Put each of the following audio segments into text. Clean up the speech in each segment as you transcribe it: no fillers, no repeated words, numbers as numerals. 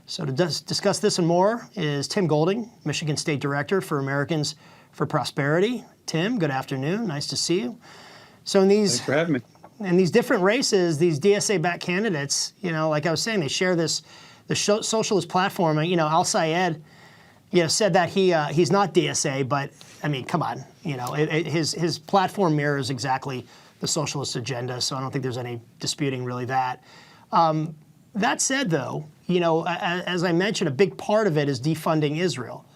So to discuss this and more is Tim Golding, Michigan State Director for Americans for Prosperity. Tim, good afternoon. Nice to see you. So Thanks for having me. In these different races, these DSA-backed candidates, like I was saying, they share the socialist platform. El-Sayed, said that he's not DSA, but I mean, come on, his platform mirrors exactly the socialist agenda. So I don't think there's any disputing really that. That said, though, as I mentioned, a big part of it is defunding Israel,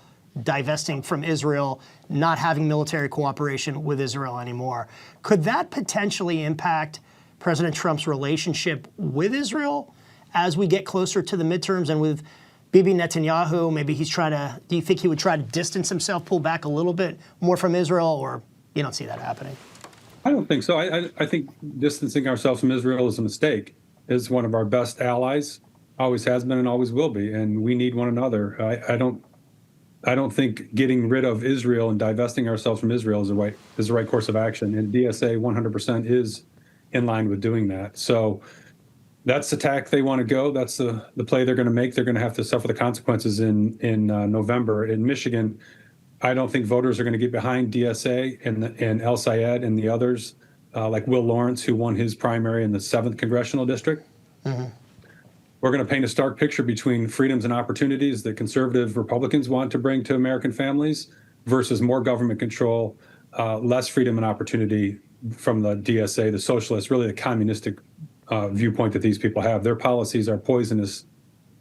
divesting from Israel, not having military cooperation with Israel anymore. Could that potentially impact President Trump's relationship with Israel as we get closer to the midterms and with Bibi Netanyahu? Maybe do you think he would try to distance himself, pull back a little bit more from Israel, or you don't see that happening? I don't think so. I think distancing ourselves from Israel is a mistake. It's one of our best allies, always has been and always will be, and we need one another. I don't think getting rid of Israel and divesting ourselves from Israel is the right course of action. And DSA 100% is in line with doing that. So that's the tack they want to go. That's the play they're going to make. They're going to have to suffer the consequences in November. In Michigan, I don't think voters are going to get behind DSA and El-Sayed and the others, like Will Lawrence, who won his primary in the 7th Congressional District. Mm-hmm. We're going to paint a stark picture between freedoms and opportunities that conservative Republicans want to bring to American families versus more government control, less freedom and opportunity from the DSA, the socialists, really the communistic viewpoint that these people have. Their policies are poisonous,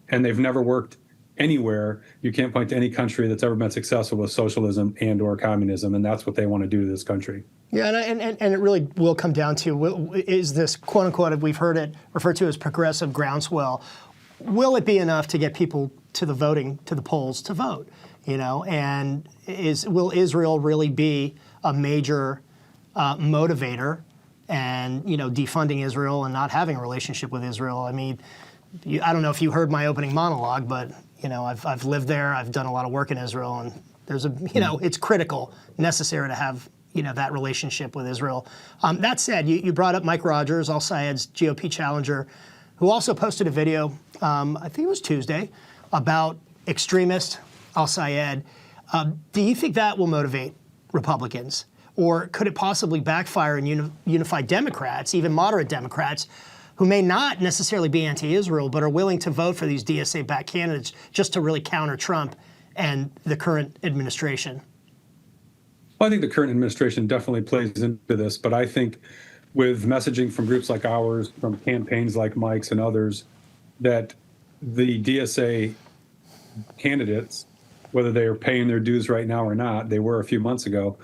and they've never worked anywhere. You can't point to any country that's ever been successful with socialism and or communism, and that's what they want to do to this country. Yeah, and it really will come down to, is this, quote unquote, we've heard it referred to as progressive groundswell, will it be enough to get people to the polls to vote? And will Israel really be a major motivator, and defunding Israel and not having a relationship with Israel? I mean, I don't know if you heard my opening monologue, but I've lived there. I've done a lot of work in Israel, and there's it's critical, necessary to have that relationship with Israel. That said, you brought up Mike Rogers, El-Sayed's GOP challenger, who also posted a video, I think it was Tuesday, about extremist El-Sayed. Do you think that will motivate Republicans? Or could it possibly backfire and unify Democrats, even moderate Democrats, who may not necessarily be anti-Israel, but are willing to vote for these DSA-backed candidates just to really counter Trump and the current administration? Well, I think the current administration definitely plays into this, but I think with messaging from groups like ours, from campaigns like Mike's and others, that the DSA candidates, whether they are paying their dues right now or not, they were a few months ago,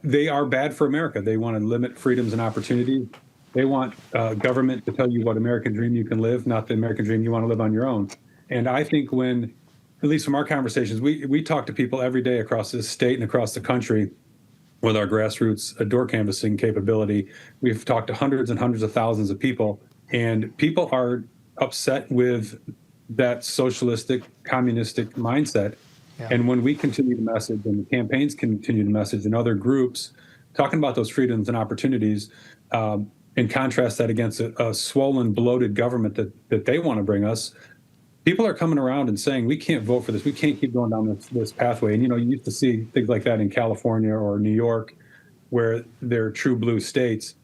they are bad for America. They want to limit freedoms and opportunities. They want government to tell you what American dream you can live, not the American dream you want to live on your own. And I think when, at least from our conversations, we talk to people every day across this state and across the country with our grassroots door canvassing capability. We've talked to hundreds and hundreds of thousands of people, and people are upset with that socialistic, communistic mindset. Yeah. And when we continue to message, and the campaigns continue to message, and other groups talking about those freedoms and opportunities, and contrast that against a swollen, bloated government that they want to bring us, people are coming around and saying, we can't vote for this. We can't keep going down this pathway. And, you used to see things like that in California or New York, where they're true blue states.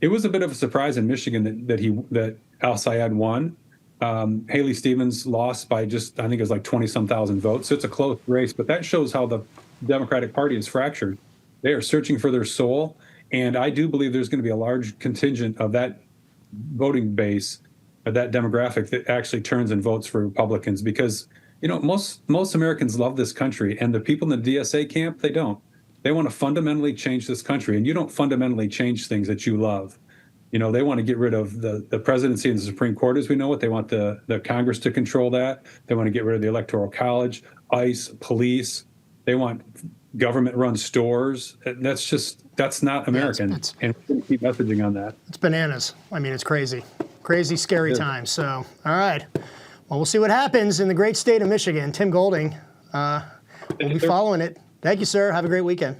It was a bit of a surprise in Michigan that El-Sayed won. Haley Stevens lost by just, I think it was like 20-some thousand votes. So it's a close race, but that shows how the Democratic Party is fractured. They are searching for their soul. And I do believe there's going to be a large contingent of that voting base, of that demographic, that actually turns and votes for Republicans, because, most Americans love this country, and the people in the DSA camp, they don't. They want to fundamentally change this country, and you don't fundamentally change things that you love. They want to get rid of the presidency and the Supreme Court as we know it. They want the Congress to control that. They want to get rid of the Electoral College, ICE, police. They want government-run stores. That's not American, and we're going to keep messaging on that. It's bananas. I mean, it's crazy. Crazy, scary times. So, all right. Well, we'll see what happens in the great state of Michigan. Tim Golding, we'll be following it. Thank you, sir. Have a great weekend.